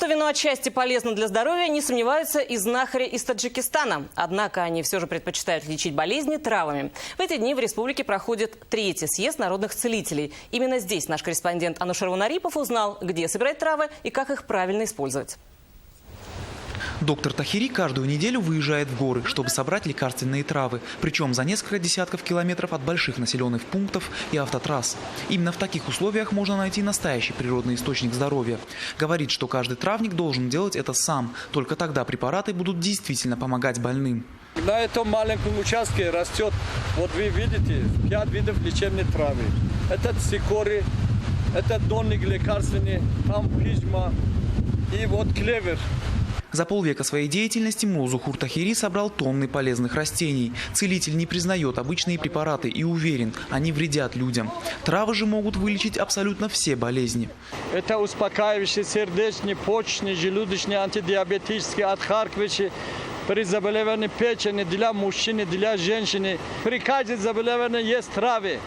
что вино отчасти полезно для здоровья, не сомневаются и знахари из Таджикистана. Однако они все же предпочитают лечить болезни травами. В эти дни в республике проходит 3-й съезд народных целителей. Именно здесь наш корреспондент Анушер Вунарипов узнал, где собирать травы и как их правильно использовать. Доктор Тахири каждую неделю выезжает в горы, чтобы собрать лекарственные травы. Причем за несколько десятков километров от больших населенных пунктов и автотрасс. Именно в таких условиях можно найти настоящий природный источник здоровья. Говорит, что каждый травник должен делать это сам. Только тогда препараты будут действительно помогать больным. На этом маленьком участке растет, вот вы видите, 5 видов лечебной травы. Это цикорий, это донник лекарственный, там пижма и вот клевер. За полвека своей деятельности Музухур Тахири собрал тонны полезных растений. Целитель не признает обычные препараты и уверен, они вредят людям. Травы же могут вылечить абсолютно все болезни. Это успокаивающие сердечные, почечные, желудочные, антидиабетические, отхаркивающие. При заболевании печени для мужчины, для женщины. При каждом заболевании есть травы,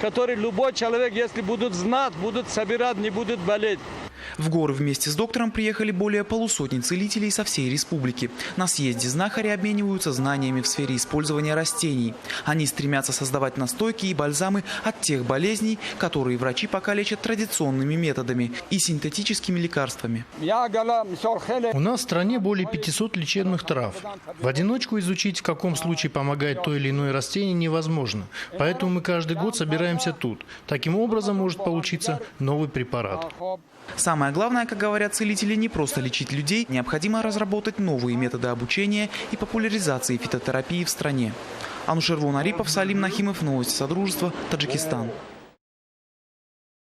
которые любой человек, если будут знать, будут собирать, не будут болеть. В горы вместе с доктором приехали более полусотни целителей со всей республики. На съезде знахари обмениваются знаниями в сфере использования растений. Они стремятся создавать настойки и бальзамы от тех болезней, которые врачи пока лечат традиционными методами и синтетическими лекарствами. У нас в стране более 500 лечебных трав. В одиночку изучить, в каком случае помогает то или иное растение, невозможно. Поэтому мы каждый год собираемся тут. Таким образом может получиться новый препарат. Самое главное, как говорят целители, не просто лечить людей, необходимо разработать новые методы обучения и популяризации фитотерапии в стране. Анушер Вунарипов, Салим Нахимов, новости Содружества, Таджикистан.